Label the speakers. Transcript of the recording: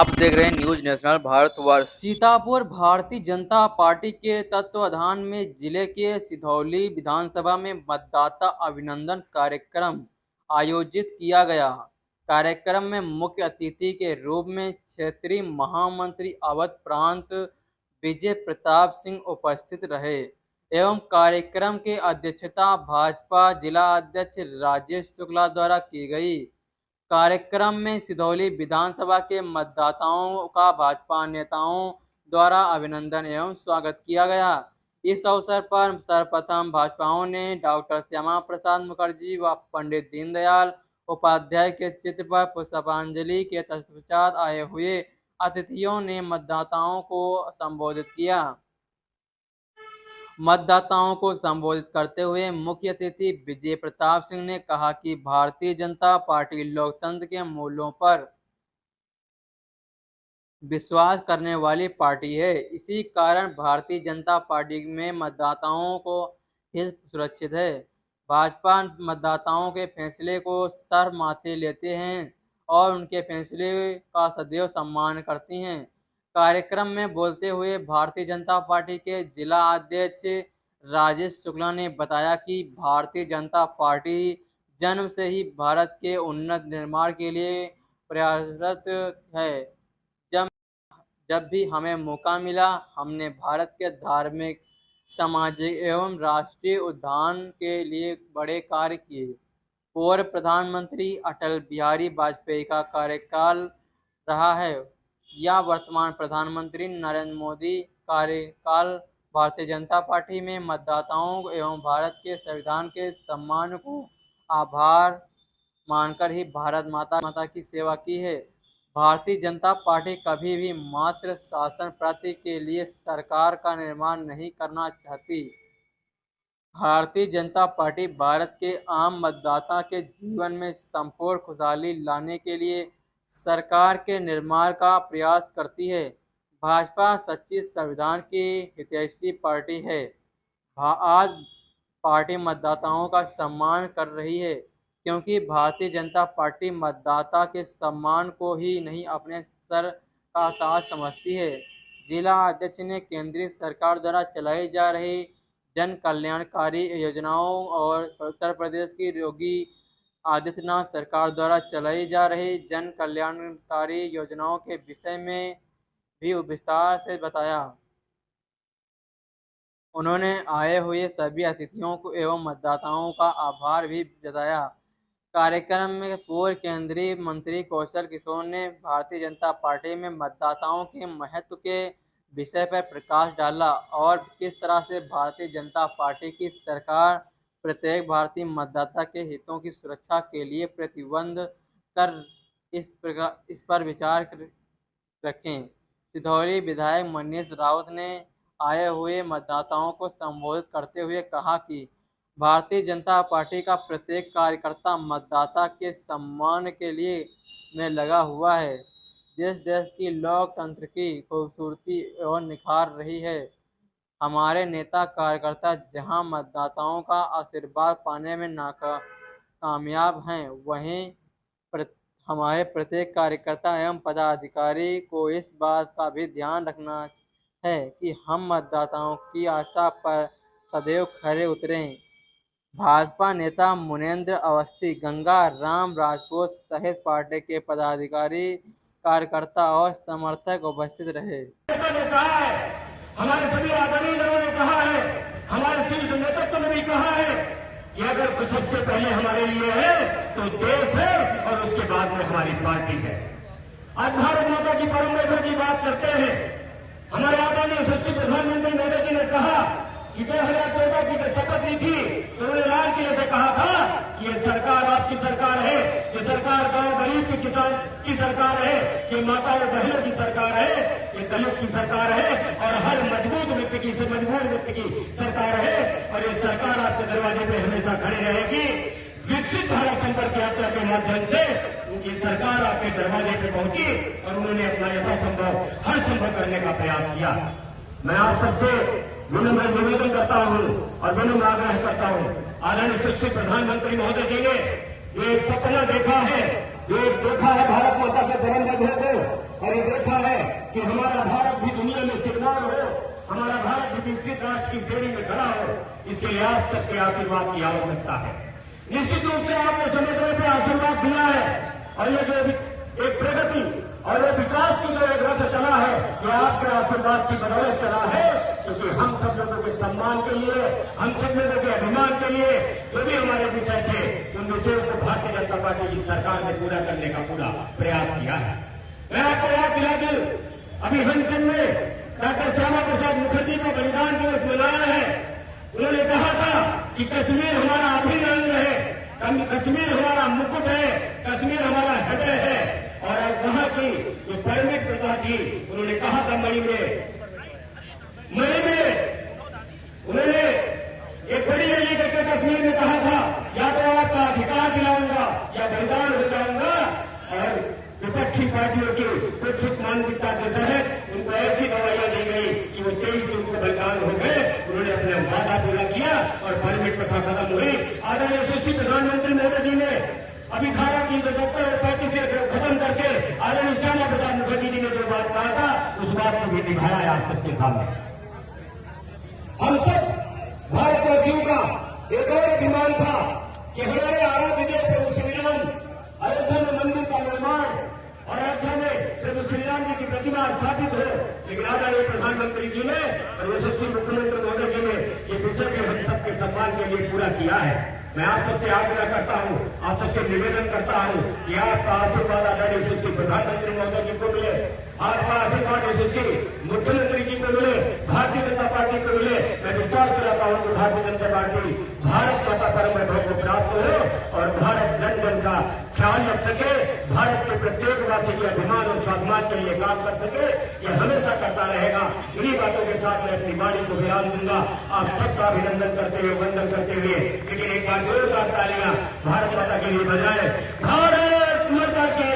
Speaker 1: आप देख रहे हैं news national Bharatvarsh. Sitapur Bharatiya Janata party के तत्वाधान में जिले के सिधौली विधानसभा में मतदाता अभिनंदन कार्यक्रम आयोजित किया गया। कार्यक्रम में मुख्य अतिथि के रूप में क्षेत्रीय महामंत्री अवध प्रांत विजय प्रताप सिंह उपस्थित रहे एवं कार्यक्रम की अध्यक्षता भाजपा जिला अध्यक्ष राजेश शुक्ला द्वारा की गई। कार्यक्रम में सिधौली विधानसभा के मतदाताओं का भाजपा नेताओं द्वारा अभिनंदन एवं स्वागत किया गया। इस अवसर पर सर्वप्रथम भाजपाओं ने डॉक्टर श्यामा प्रसाद मुखर्जी व पंडित दीनदयाल उपाध्याय के चित्र पर पुष्पांजलि के तत्पश्चात आए हुए अतिथियों ने मतदाताओं को संबोधित किया। मतदाताओं को संबोधित करते हुए मुख्य अतिथि विजय प्रताप सिंह ने कहा कि भारतीय जनता पार्टी लोकतंत्र के मूल्यों पर विश्वास करने वाली पार्टी है। इसी कारण भारतीय जनता पार्टी में मतदाताओं को हित सुरक्षित है। भाजपा मतदाताओं के फैसले को सर माथे लेते हैं और उनके फैसले का सदैव सम्मान करती हैं। कार्यक्रम में बोलते हुए भारतीय जनता पार्टी के जिला अध्यक्ष राजेश शुक्ला ने बताया कि भारतीय जनता पार्टी जन्म से ही भारत के उन्नत निर्माण के लिए प्रयासरत है। जब भी हमें मौका मिला, हमने भारत के धार्मिक, सामाजिक एवं राष्ट्रीय उत्थान के लिए बड़े कार्य किए। पूर्व प्रधानमंत्री अटल बिहारी वाजपेयी का कार्यकाल रहा है या वर्तमान प्रधानमंत्री नरेंद्र मोदी कार्यकाल भारतीय जनता पार्टी में मतदाताओं एवं भारत के संविधान के सम्मान को आभार मानकर ही भारत माता की सेवा की है। भारतीय जनता पार्टी कभी भी मात्र शासन प्राप्ति के लिए सरकार का निर्माण नहीं करना चाहती। भारतीय जनता पार्टी भारत के आम मतदाता के जीवन में संपूर्ण खुशहाली लाने के लिए सरकार के निर्माण का प्रयास करती है। भाजपा सच्ची संविधान की हितैषी पार्टी है। आज पार्टी मतदाताओं का सम्मान कर रही है, क्योंकि भारतीय जनता पार्टी मतदाता के सम्मान को ही नहीं अपने सर का ताज समझती है। जिला अध्यक्ष ने केंद्रीय सरकार द्वारा चलाई जा रही जन कल्याणकारी योजनाओं और उत्तर प्रदेश की योगी आदित्यनाथ सरकार द्वारा चलाई जा रही जन कल्याणकारी योजनाओं के विषय में भी विस्तार से बताया। उन्होंने आए हुए सभी अतिथियों को एवं मतदाताओं का आभार भी जताया। कार्यक्रम में पूर्व केंद्रीय मंत्री कौशल किशोर ने भारतीय जनता पार्टी में मतदाताओं के महत्व के विषय पर प्रकाश डाला और किस तरह से भारतीय जनता पार्टी की सरकार प्रत्येक भारतीय मतदाता के हितों की सुरक्षा के लिए प्रतिबद्ध कर इस पर विचार रखें। सिधौली विधायक मनीष राउत ने आए हुए मतदाताओं को संबोधित करते हुए कहा कि भारतीय जनता पार्टी का प्रत्येक कार्यकर्ता मतदाता के सम्मान के लिए में लगा हुआ है। जिस देश की लोकतंत्र की खूबसूरती और निखार रही है, हमारे नेता कार्यकर्ता जहां मतदाताओं का आशीर्वाद पाने में कामयाब हैं, वहीं हमारे प्रत्येक कार्यकर्ता एवं पदाधिकारी को इस बात का भी ध्यान रखना है कि हम मतदाताओं की आशा पर सदैव खरे उतरें। भाजपा नेता मुनेंद्र अवस्थी, गंगा राम राजपूत सहित पार्टी के पदाधिकारी, कार्यकर्ता और समर्थक उपस्थित रहे।
Speaker 2: हमारे सभी आदरणीय जनों ने कहा है, हमारे शीर्ष नेतृत्व ने भी कहा है कि अगर कुछ सबसे पहले हमारे लिए है तो देश है और उसके बाद में हमारी पार्टी है। आज भारत माता की परंपरा की बात करते हैं। हमारे आदरणीय यशस्वी प्रधानमंत्री मोदी जी ने कहा कि 2014 की जब शपथ ली थी तो उन्होंने लाल किले से कहा था कि ये सरकार आपकी सरकार है, ये सरकार गांव गरीब के किसान की सरकार है, ये माताओं बहनों की सरकार है, ये दलित की सरकार है और हर मजबूत व्यक्ति की मजबूर व्यक्ति की सरकार है और ये सरकार आपके दरवाजे पे हमेशा खड़ी रहेगी। विकसित भारत संपर्क यात्रा के माध्यम से ये सरकार आपके दरवाजे पे पहुंची और उन्होंने अपना यथासंभव हर संभव करने का प्रयास किया। मैं आप सबसे विनम्र निवेदन करता हूं और विनम्र आग्रह करता हूं, आदरणीय यशस्वी प्रधानमंत्री महोदय जी ने ये एक सपना देखा है ये देखा है भारत माता के परम वैभव को, और ये देखा है कि हमारा भारत भी दुनिया में सिरमौर हो, हमारा भारत भी विकसित राष्ट्र की श्रेणी में खड़ा हो। इसके लिए आप सबके आशीर्वाद की आवश्यकता है। निश्चित रूप से आपने समय समय पर आशीर्वाद दिया है, और ये जो एक प्रगति और ये विकास की जो एक रथ चला है, ये आपके आशीर्वाद की बदौलत चला है, क्योंकि हम सब लोगों के सम्मान के लिए, हम सब लोगों के अभिमान के लिए जो भी हमारे विषय थे, उन विषयों को भारतीय जनता पार्टी की सरकार ने पूरा करने का पूरा प्रयास किया है। मैं आपको याद दिला दूं, अभी हम में डॉक्टर श्यामा प्रसाद मुखर्जी का बलिदान दिवस मनाया है। उन्होंने कहा था कि कश्मीर हमारा अभिन्न अंग है, कश्मीर हमारा मुकुट है, कश्मीर हमारा हृदय है। और वहां की जो परमिट प्रथा थी, उन्होंने कहा था मई में उन्होंने एक बड़ी रैली करके कश्मीर में कहा था, या तो आपका अधिकार दिलाऊंगा या बलिदान हो जाऊंगा। और विपक्षी पार्टियों की कुछ मानसिकता के तहत उनको ऐसी दवाइयां दी गई कि वो 23 जून को बलिदान हो गए। उन्होंने अपना वादा पूरा किया और परमिट प्रथा खत्म हुई। आदरणीय यशस्वी प्रधानमंत्री मोदी जी ने अभी धारा 370 और 35 से खत्म करके आदरणीय श्यामा प्रसाद मुखर्जी जी ने जो बात कहा था, उस बात को भी निभाया है आप सबके सामने। हम सब भारतवासियों का एक और अभिमान था कि हमारे आराध्य देव प्रभु श्री राम अयोध्या में मंदिर का निर्माण और अयोध्या में प्रभु श्री राम जी की प्रतिमा स्थापित हो। लेकिन आदरणीय प्रधानमंत्री जी ने और यशस्वी मुख्यमंत्री महोदय जी ने ये विषय भी हम सबके सम्मान के लिए पूरा किया है। मैं आप सबसे आग्रह करता हूं, आप सबसे निवेदन करता हूं कि आपका आशीर्वाद आदरणीय यशस्वी प्रधानमंत्री महोदय जी को मिले, आपका आशीर्वाद यशस्वी मुख्यमंत्री जी को मिले, भारतीय जनता पार्टी को मिले। मैं विश्वास कराता हूं कि भारतीय जनता पार्टी भारत माता परम वैभव को प्राप्त हो और भारत जन जन का ख्याल रख सके, भारत के प्रत्येक वासी के अभिमान और स्वाभिमान के लिए काम कर सके। ये हमेशा करता रहेगा। इन्हीं बातों के साथ मैं अपनी वाणी को विराम दूंगा। आप सबका अभिनंदन करते हुए, वंदन करते हुए, लेकिन एक बार जोरदार तालियां भारत माता के लिए बजाएं। भारत माता की